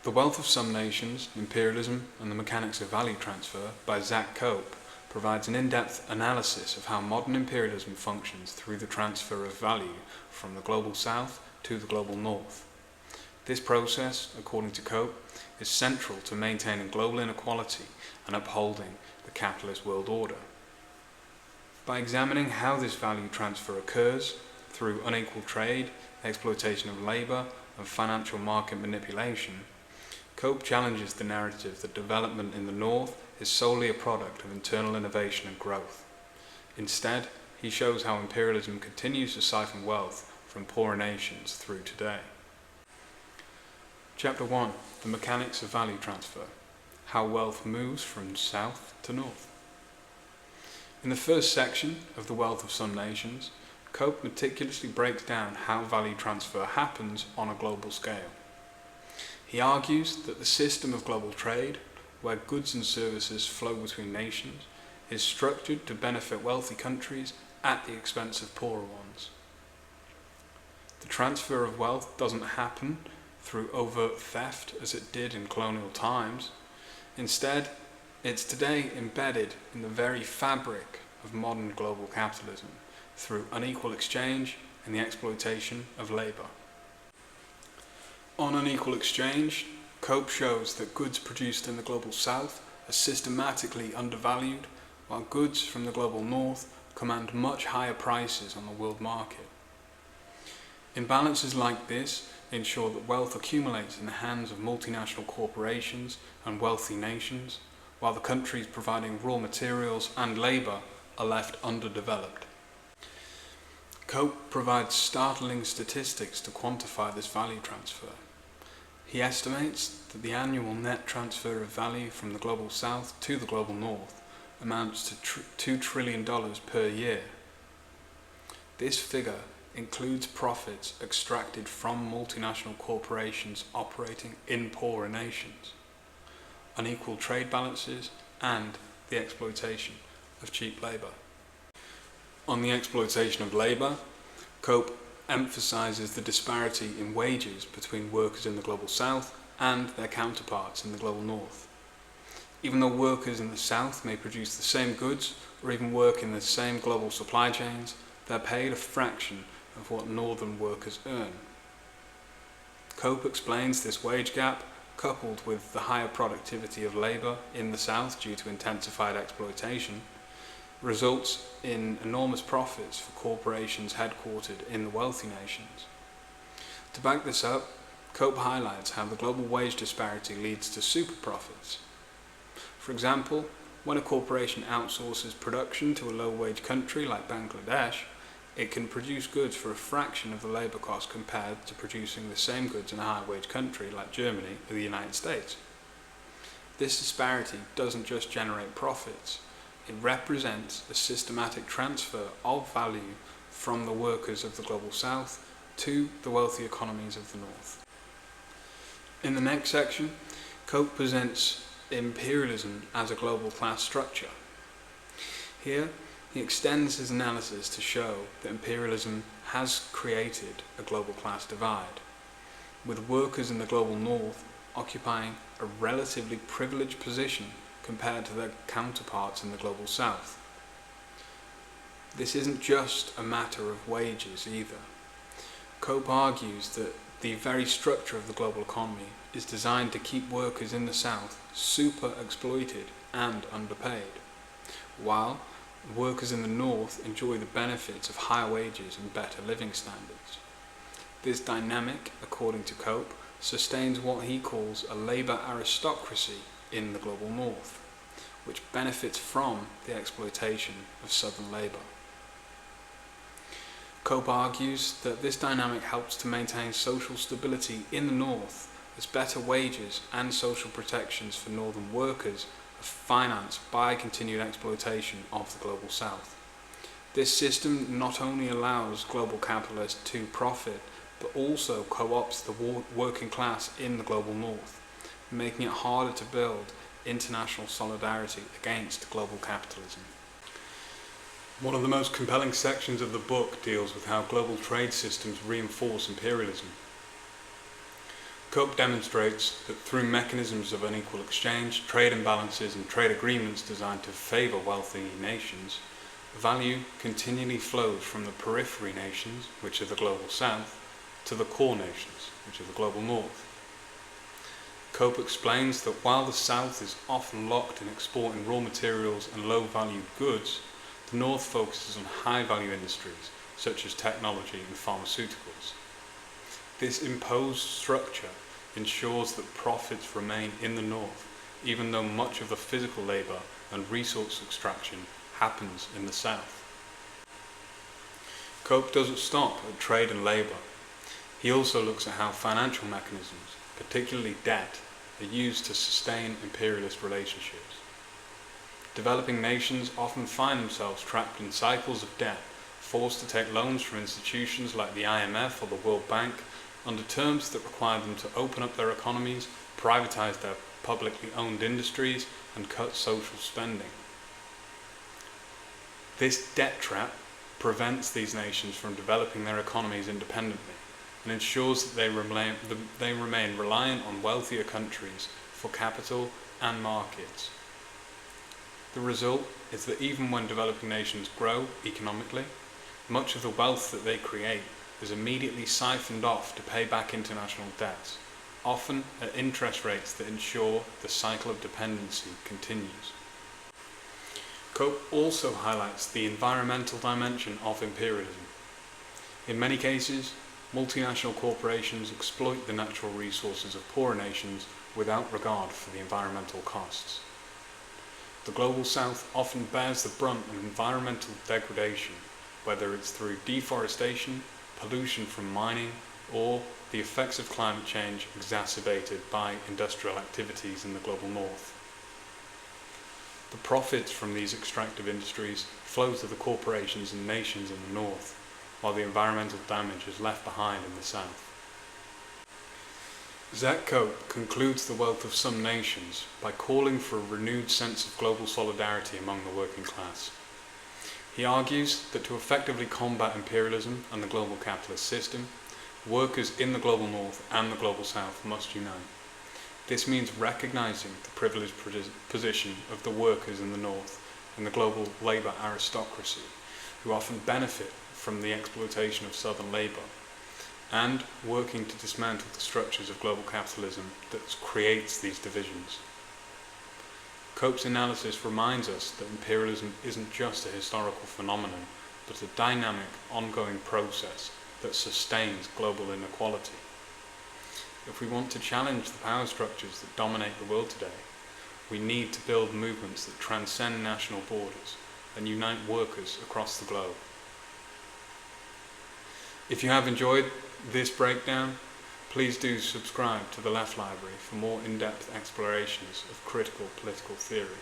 The Wealth of Some Nations, Imperialism and the Mechanics of Value Transfer by Zac Cope provides an in-depth analysis of how modern imperialism functions through the transfer of value from the global south to the global north. This process, according to Cope, is central to maintaining global inequality and upholding the capitalist world order. By examining how this value transfer occurs through unequal trade, exploitation of labour and financial market manipulation, Cope challenges the narrative that development in the North is solely a product of internal innovation and growth. Instead, he shows how imperialism continues to siphon wealth from poorer nations through today. Chapter 1. The Mechanics of Value Transfer. How wealth moves from south to north. In the first section of The Wealth of Some Nations, Cope meticulously breaks down how value transfer happens on a global scale. He argues that the system of global trade, where goods and services flow between nations, is structured to benefit wealthy countries at the expense of poorer ones. The transfer of wealth doesn't happen through overt theft as it did in colonial times. Instead, it's today embedded in the very fabric of modern global capitalism through unequal exchange and the exploitation of labour. On unequal exchange, Cope shows that goods produced in the global south are systematically undervalued, while goods from the global north command much higher prices on the world market. Imbalances like this ensure that wealth accumulates in the hands of multinational corporations and wealthy nations, while the countries providing raw materials and labour are left underdeveloped. Cope provides startling statistics to quantify this value transfer. He estimates that the annual net transfer of value from the global south to the global north amounts to $2 trillion per year. This figure includes profits extracted from multinational corporations operating in poorer nations, unequal trade balances, and the exploitation of cheap labour. On the exploitation of labour, Cope emphasises the disparity in wages between workers in the global south and their counterparts in the global north. Even though workers in the south may produce the same goods or even work in the same global supply chains, they're paid a fraction of what northern workers earn. Cope explains this wage gap, coupled with the higher productivity of labour in the south due to intensified exploitation, results in enormous profits for corporations headquartered in the wealthy nations. To back this up, Cope highlights how the global wage disparity leads to super profits. For example, when a corporation outsources production to a low-wage country like Bangladesh, it can produce goods for a fraction of the labour cost compared to producing the same goods in a high-wage country like Germany or the United States. This disparity doesn't just generate profits, it represents a systematic transfer of value from the workers of the global south to the wealthy economies of the north. In the next section, Cope presents imperialism as a global class structure. Here, he extends his analysis to show that imperialism has created a global class divide, with workers in the global north occupying a relatively privileged position compared to their counterparts in the global south. This isn't just a matter of wages either. Cope argues that the very structure of the global economy is designed to keep workers in the south super exploited and underpaid, while workers in the north enjoy the benefits of higher wages and better living standards. This dynamic, according to Cope, sustains what he calls a labour aristocracy in the global north, which benefits from the exploitation of southern labour. Cope argues that this dynamic helps to maintain social stability in the north, as better wages and social protections for northern workers are financed by continued exploitation of the global south. This system not only allows global capitalists to profit, but also co-opts the working class in the global north, making it harder to build international solidarity against global capitalism. One of the most compelling sections of the book deals with how global trade systems reinforce imperialism. Cope demonstrates that through mechanisms of unequal exchange, trade imbalances and trade agreements designed to favour wealthy nations, value continually flows from the periphery nations, which are the global south, to the core nations, which are the global north. Cope explains that while the south is often locked in exporting raw materials and low-valued goods, the north focuses on high-value industries such as technology and pharmaceuticals. This imposed structure ensures that profits remain in the north, even though much of the physical labour and resource extraction happens in the south. Cope doesn't stop at trade and labour. He also looks at how financial mechanisms, particularly debt, are used to sustain imperialist relationships. Developing nations often find themselves trapped in cycles of debt, forced to take loans from institutions like the IMF or the World Bank under terms that require them to open up their economies, privatise their publicly owned industries, and cut social spending. This debt trap prevents these nations from developing their economies independently and ensures that they remain reliant on wealthier countries for capital and markets. The result is that even when developing nations grow economically, much of the wealth that they create is immediately siphoned off to pay back international debts, often at interest rates that ensure the cycle of dependency continues. Cope also highlights the environmental dimension of imperialism. In many cases, multinational corporations exploit the natural resources of poorer nations without regard for the environmental costs. The Global South often bears the brunt of environmental degradation, whether it's through deforestation, pollution from mining, or the effects of climate change exacerbated by industrial activities in the Global North. The profits from these extractive industries flow to the corporations and nations in the north, while the environmental damage is left behind in the south. Zac Cope concludes the wealth of some nations by calling for a renewed sense of global solidarity among the working class. He argues that to effectively combat imperialism and the global capitalist system, workers in the global north and the global south must unite. This means recognising the privileged position of the workers in the north and the global labour aristocracy, who often benefit from the exploitation of southern labour, and working to dismantle the structures of global capitalism that creates these divisions. Cope's analysis reminds us that imperialism isn't just a historical phenomenon, but a dynamic, ongoing process that sustains global inequality. If we want to challenge the power structures that dominate the world today, we need to build movements that transcend national borders and unite workers across the globe. If you have enjoyed this breakdown, please do subscribe to the Left Library for more in-depth explorations of critical political theory.